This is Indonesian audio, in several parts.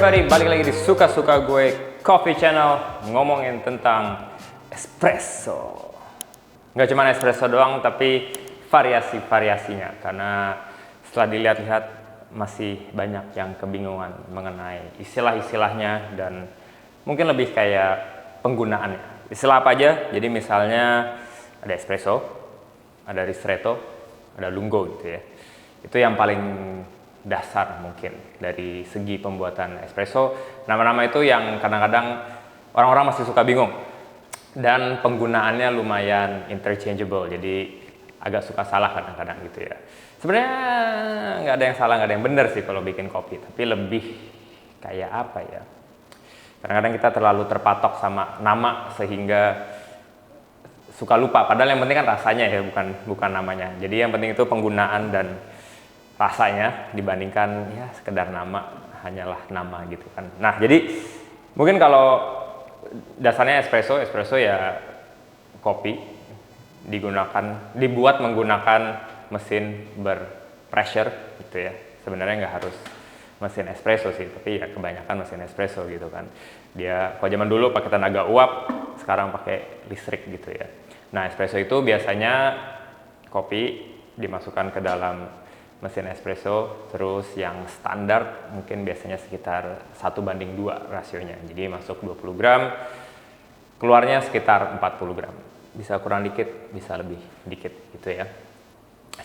everybody, balik lagi di Suka-Suka Gue Coffee Channel, ngomongin tentang espresso. Nggak cuma espresso doang, tapi variasi-variasinya. Karena setelah dilihat-lihat masih banyak yang kebingungan mengenai istilah-istilahnya dan mungkin lebih kayak penggunaannya. Istilah apa aja? Jadi misalnya ada espresso, ada ristretto, ada lungo gitu ya. Itu yang paling dasar mungkin dari segi pembuatan espresso. Nama-nama itu yang kadang-kadang orang-orang masih suka bingung dan penggunaannya lumayan interchangeable, jadi agak suka salah kadang-kadang gitu ya. Sebenarnya nggak ada yang salah, nggak ada yang benar sih kalau bikin kopi, tapi lebih kayak apa ya, kadang-kadang kita terlalu terpatok sama nama sehingga suka lupa, padahal yang penting kan rasanya ya, bukan namanya. Jadi yang penting itu penggunaan dan rasanya dibandingkan ya sekedar nama, hanyalah nama gitu kan. Nah, jadi mungkin kalau dasarnya espresso ya kopi dibuat menggunakan mesin berpressure gitu ya. Sebenarnya nggak harus mesin espresso sih, tapi ya kebanyakan mesin espresso gitu kan. Dia kalau zaman dulu pakai tenaga uap, sekarang pakai listrik gitu ya. Nah, espresso itu biasanya kopi dimasukkan ke dalam mesin espresso, terus yang standar mungkin biasanya sekitar 1:2 rasionya. Jadi masuk 20 gram, keluarnya sekitar 40 gram. Bisa kurang dikit, bisa lebih dikit gitu ya.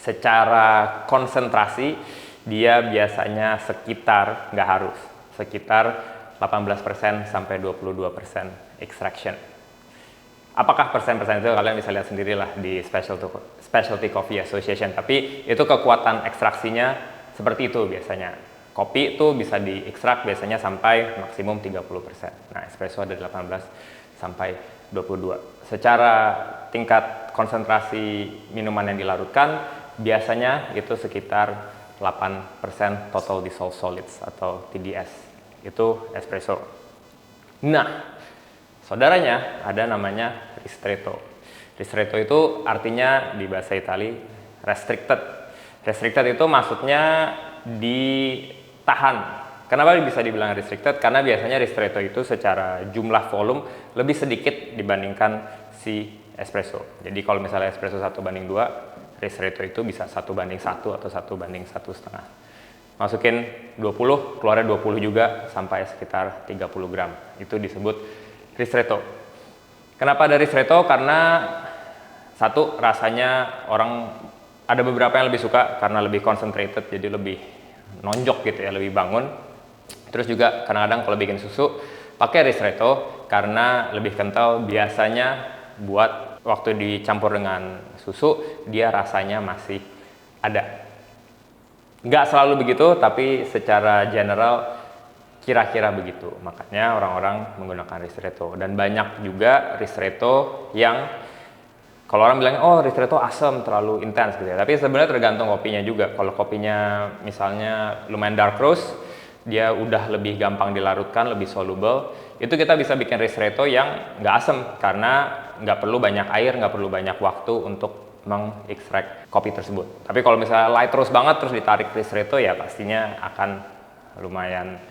Secara konsentrasi dia biasanya sekitar, nggak harus, sekitar 18% sampai 22% extraction. Apakah persen-persen itu kalian bisa lihat sendirilah di Specialty Coffee Association, tapi itu kekuatan ekstraksinya seperti itu biasanya. Kopi itu bisa diekstrak biasanya sampai maksimum 30%. Nah, espresso ada 18 sampai 22. Secara tingkat konsentrasi minuman yang dilarutkan biasanya itu sekitar 8% total dissolved solids atau TDS. Itu espresso. Nah, saudaranya ada namanya ristretto. Ristretto itu artinya di bahasa Itali restricted. Restricted itu maksudnya ditahan. Kenapa bisa dibilang restricted? Karena biasanya ristretto itu secara jumlah volume lebih sedikit dibandingkan si espresso. Jadi kalau misalnya espresso 1:2, ristretto itu bisa 1:1 atau 1:1,5. Masukin 20, keluarnya 20 juga sampai sekitar 30 gram. Itu disebut ristretto. Kenapa ada ristretto? Karena satu, rasanya orang ada beberapa yang lebih suka karena lebih concentrated, jadi lebih nonjok gitu ya, lebih bangun. Terus juga kadang-kadang kalau bikin susu pakai ristretto karena lebih kental. Biasanya buat waktu dicampur dengan susu dia rasanya masih ada. Nggak selalu begitu, tapi secara general kira-kira begitu. Makanya orang-orang menggunakan ristretto. Dan banyak juga ristretto yang kalau orang bilang, oh ristretto asam, terlalu intens gitu ya. Tapi sebenarnya tergantung kopinya juga. Kalau kopinya misalnya lumayan dark roast, dia udah lebih gampang dilarutkan, lebih soluble, itu kita bisa bikin ristretto yang nggak asam. Karena nggak perlu banyak air, nggak perlu banyak waktu untuk mengekstrak kopi tersebut. Tapi kalau misalnya light roast banget, terus ditarik ristretto, ya pastinya akan lumayan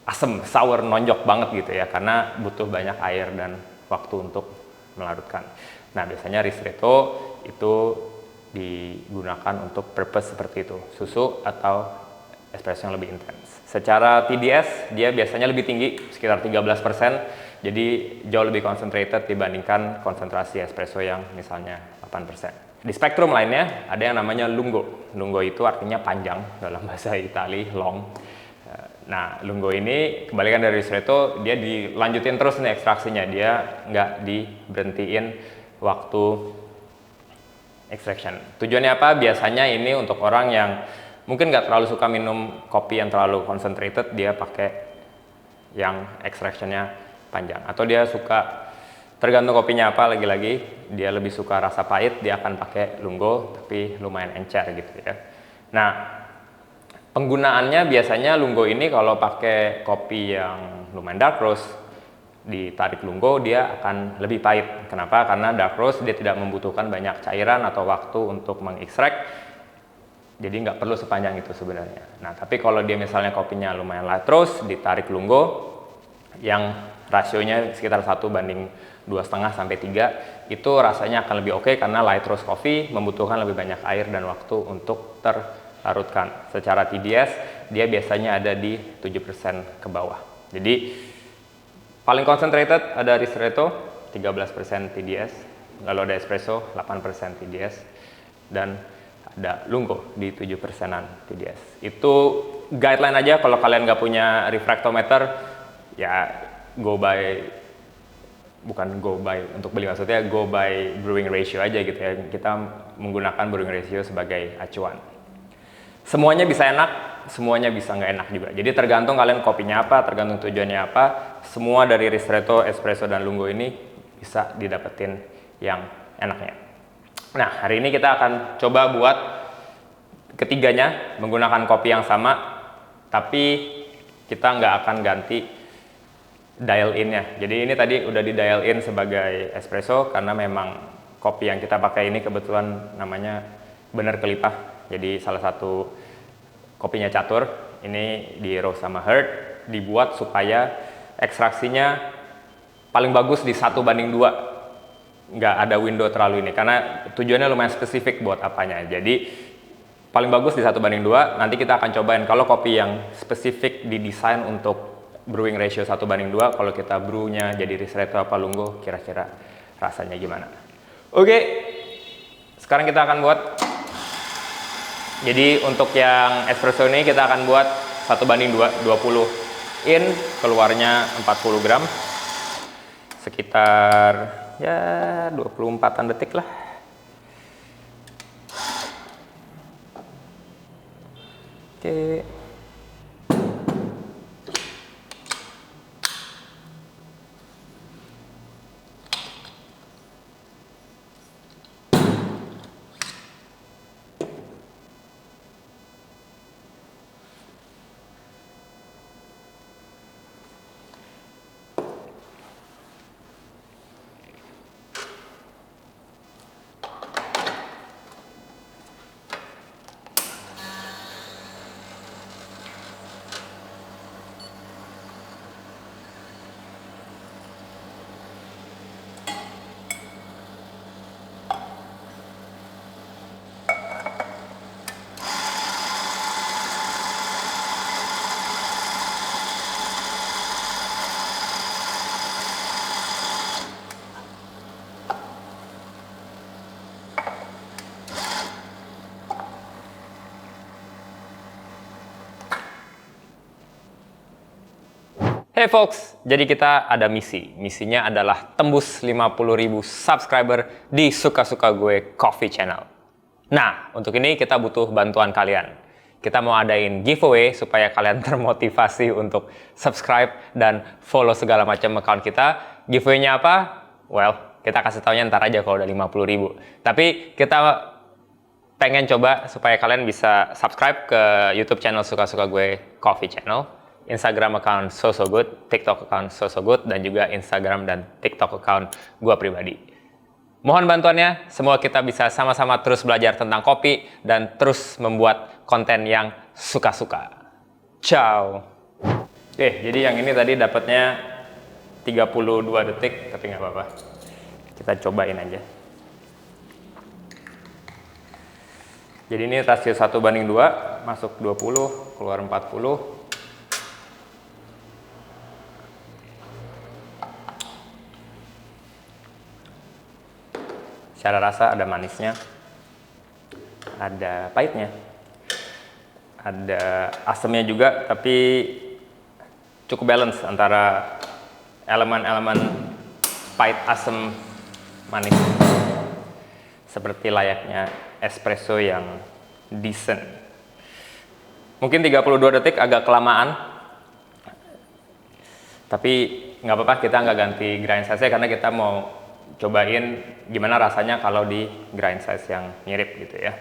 asam, sour, nonjok banget gitu ya, karena butuh banyak air dan waktu untuk melarutkan. Nah, biasanya ristretto itu digunakan untuk purpose seperti itu, susu atau espresso yang lebih intens. Secara TDS dia biasanya lebih tinggi, sekitar 13%, jadi jauh lebih concentrated dibandingkan konsentrasi espresso yang misalnya 8%. Di spektrum lainnya ada yang namanya lungo. Lungo itu artinya panjang dalam bahasa Itali, long. Nah, lungo ini kebalikan dari ristretto, dia dilanjutin terus nih ekstraksinya, dia nggak diberhentiin waktu extraction. Tujuannya apa? Biasanya ini untuk orang yang mungkin nggak terlalu suka minum kopi yang terlalu concentrated, dia pakai yang extractionnya panjang. Atau dia suka, tergantung kopinya apa, lagi-lagi dia lebih suka rasa pahit, dia akan pakai lungo, tapi lumayan encer gitu ya. Nah, penggunaannya biasanya lungo ini kalau pakai kopi yang lumayan dark roast, ditarik lungo dia akan lebih pahit. Kenapa? Karena dark roast dia tidak membutuhkan banyak cairan atau waktu untuk mengekstrak. Jadi nggak perlu sepanjang itu sebenarnya. Nah, tapi kalau dia misalnya kopinya lumayan light roast, ditarik lungo, yang rasionya sekitar 1:2,5 sampai 3, itu rasanya akan lebih oke karena light roast coffee membutuhkan lebih banyak air dan waktu untuk terlarutkan. Secara TDS, dia biasanya ada di 7% ke bawah. Jadi, paling concentrated ada ristretto, 13% TDS, lalu ada espresso, 8% TDS, dan ada lungo di 7%-an TDS. Itu guideline aja, kalau kalian nggak punya refractometer, ya bukan go by untuk beli, maksudnya go by brewing ratio aja gitu ya. Kita menggunakan brewing ratio sebagai acuan. Semuanya bisa enak, semuanya bisa nggak enak juga. Jadi tergantung kalian kopinya apa, tergantung tujuannya apa. Semua dari ristretto, espresso, dan lungo ini bisa didapetin yang enaknya. Nah, hari ini kita akan coba buat ketiganya menggunakan kopi yang sama, tapi kita nggak akan ganti dial in-nya. Jadi ini tadi udah di dial in sebagai espresso karena memang kopi yang kita pakai ini kebetulan namanya Bener Kelipah. Jadi salah satu kopinya catur, ini di roast sama herd, dibuat supaya ekstraksinya paling bagus di 1:2. Nggak ada window terlalu ini, karena tujuannya lumayan spesifik buat apanya. Jadi paling bagus di 1:2. Nanti kita akan cobain kalau kopi yang spesifik didesain untuk brewing ratio 1:2, kalau kita brewnya jadi ristretto apa lungo, kira-kira rasanya gimana. Oke, sekarang kita akan buat. Jadi untuk yang espresso ini kita akan buat 1:2, 20 in, keluarnya 40 gram, sekitar ya 24-an detik lah. Oke. Hey folks, jadi kita ada misi. Misinya adalah tembus 50.000 subscriber di Suka-Suka Gue Coffee Channel. Nah, untuk ini kita butuh bantuan kalian. Kita mau adain giveaway supaya kalian termotivasi untuk subscribe dan follow segala macam account kita. Giveaway-nya apa? Well, kita kasih taunya ntar aja kalau udah 50.000. Tapi kita pengen coba supaya kalian bisa subscribe ke YouTube channel Suka-Suka Gue Coffee Channel, Instagram account SoSoGood, TikTok account SoSoGood, dan juga Instagram dan TikTok account gua pribadi. Mohon bantuannya, semoga kita bisa sama-sama terus belajar tentang kopi dan terus membuat konten yang suka-suka. Ciao. Oke, jadi yang ini tadi dapatnya 32 detik, tapi nggak apa-apa. Kita cobain aja. Jadi ini rasio 1:2, masuk 20, keluar 40. Secara rasa ada manisnya, ada pahitnya, ada asamnya juga, tapi cukup balance antara elemen-elemen pahit, asam, manis. Seperti layaknya espresso yang decent. Mungkin 32 detik agak kelamaan, tapi nggak apa-apa, kita nggak ganti grind size-nya karena kita mau cobain gimana rasanya kalau di grind size yang mirip gitu ya.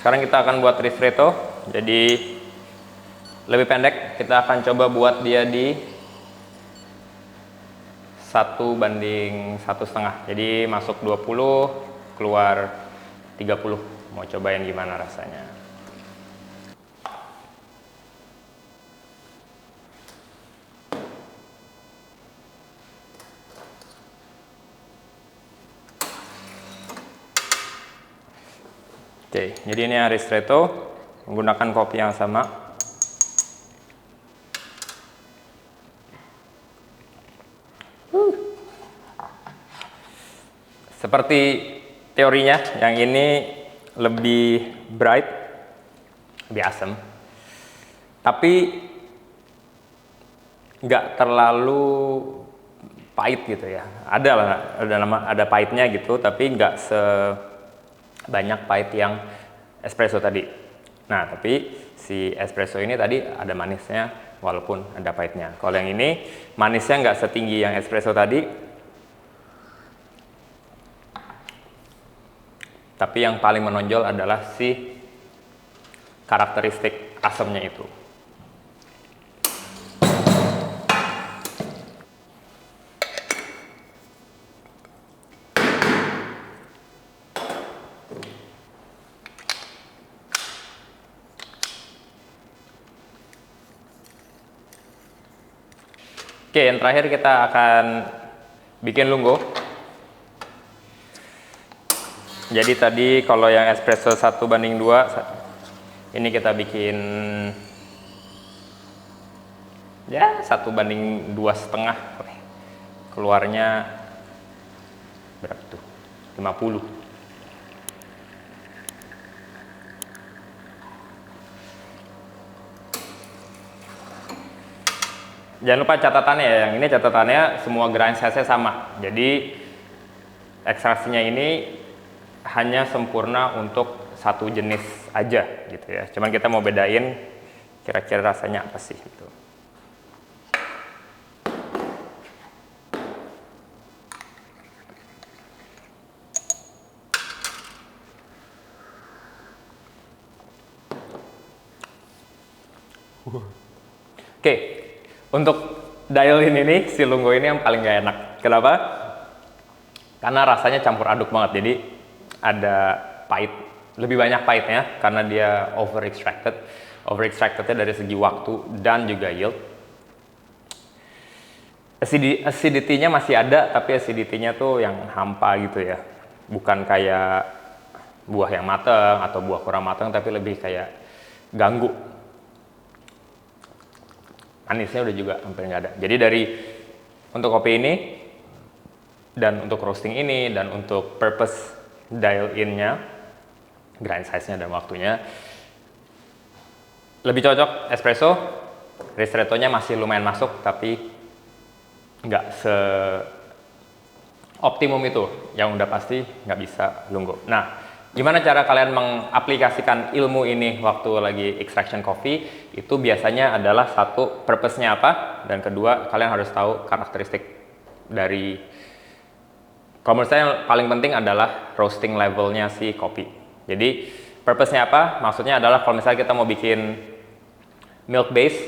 sekarang kita akan buat ristretto. Jadi lebih pendek, kita akan coba buat dia di 1:1,5. Jadi masuk 20, keluar 30. Mau cobain gimana rasanya. Oke, jadi ini ristretto menggunakan kopi yang sama. Seperti teorinya, yang ini lebih bright, lebih asam, tapi nggak terlalu pahit gitu ya. Ada lah, ada pahitnya gitu, tapi nggak sebanyak pahit yang espresso tadi. Nah, tapi si espresso ini tadi ada manisnya, walaupun ada pahitnya. Kalau yang ini manisnya nggak setinggi yang espresso tadi, tapi yang paling menonjol adalah si karakteristik asamnya itu. Oke, yang terakhir kita akan bikin lungo. Jadi tadi kalau yang espresso 1:2, ini kita bikin ya 1:2,5. Keluarnya berapa tuh? 50. Jangan lupa catatannya ya, yang ini catatannya semua grind size-nya sama. Jadi ekstraksinya ini hanya sempurna untuk satu jenis aja gitu ya. Cuman kita mau bedain kira-kira rasanya apa sih gitu. Oke, untuk dialin ini, si lungo ini yang paling gak enak. Kenapa? Karena rasanya campur aduk banget. Jadi ada pahit, lebih banyak pahitnya karena dia over extracted. Over extractednya dari segi waktu dan juga yield. Acidity-nya masih ada, tapi acidity-nya tuh yang hampa gitu ya. Bukan kayak buah yang matang atau buah kurang matang, tapi lebih kayak ganggu. Manisnya udah juga hampir nggak ada. Jadi dari untuk kopi ini dan untuk roasting ini dan untuk purpose dial in-nya, grind size-nya dan waktunya lebih cocok espresso. Ristretto-nya masih lumayan masuk, tapi nggak se optimum itu. Yang udah pasti nggak bisa lungo. Nah, gimana cara kalian mengaplikasikan ilmu ini waktu lagi extraction coffee? Itu biasanya adalah satu, purpose-nya apa, dan kedua, kalian harus tahu karakteristik dari, kalau menurut saya yang paling penting adalah roasting levelnya si kopi. Jadi purpose-nya apa? Maksudnya adalah kalau misalnya kita mau bikin milk base,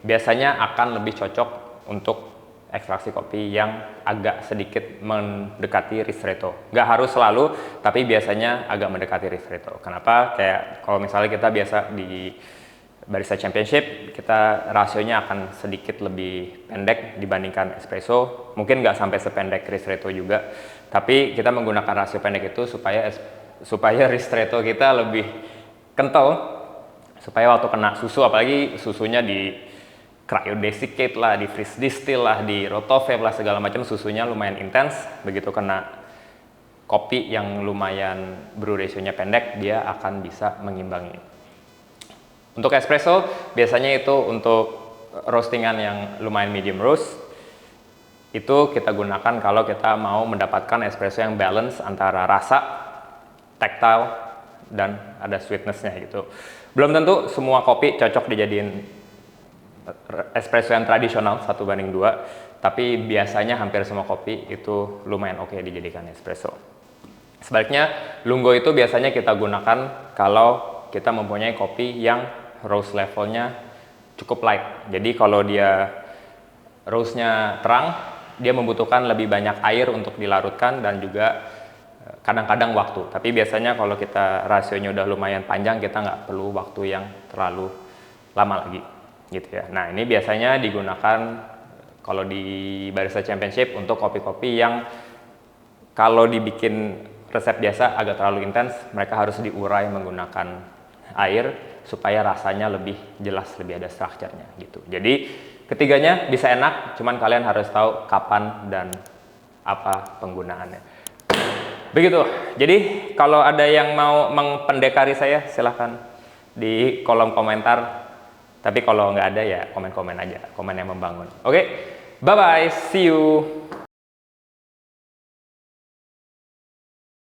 biasanya akan lebih cocok untuk ekstraksi kopi yang agak sedikit mendekati ristretto. Nggak harus selalu, tapi biasanya agak mendekati ristretto. Kenapa? Kayak kalau misalnya kita biasa di barista championship, kita rasionya akan sedikit lebih pendek dibandingkan espresso. Mungkin nggak sampai sependek ristretto juga, tapi kita menggunakan rasio pendek itu supaya ristretto kita lebih kental, supaya waktu kena susu, apalagi susunya di cryodesiccate lah, di freeze distill lah, di rotovap lah, segala macam, susunya lumayan intens. Begitu kena kopi yang lumayan brew ratio-nya pendek, dia akan bisa mengimbangi. Untuk espresso, biasanya itu untuk roastingan yang lumayan medium roast, itu kita gunakan kalau kita mau mendapatkan espresso yang balance antara rasa, tactile, dan ada sweetness-nya gitu. Belum tentu semua kopi cocok dijadiin espresso yang tradisional 1:2, tapi biasanya hampir semua kopi itu lumayan oke dijadikan espresso. Sebaliknya, lungo itu biasanya kita gunakan kalau kita mempunyai kopi yang roast levelnya cukup light. Jadi kalau dia roastnya terang, dia membutuhkan lebih banyak air untuk dilarutkan dan juga kadang-kadang waktu. Tapi biasanya kalau kita rasionya udah lumayan panjang, kita nggak perlu waktu yang terlalu lama lagi gitu ya. Nah ini biasanya digunakan kalau di Barista Championship untuk kopi-kopi yang kalau dibikin resep biasa agak terlalu intens, mereka harus diurai menggunakan air supaya rasanya lebih jelas, lebih ada strukturnya gitu. Jadi ketiganya bisa enak, cuman kalian harus tahu kapan dan apa penggunaannya. Begitu. Jadi kalau ada yang mau mengpendekari saya, silahkan di kolom komentar. Tapi kalau nggak ada ya komen-komen aja, komen yang membangun. Oke, bye-bye, see you.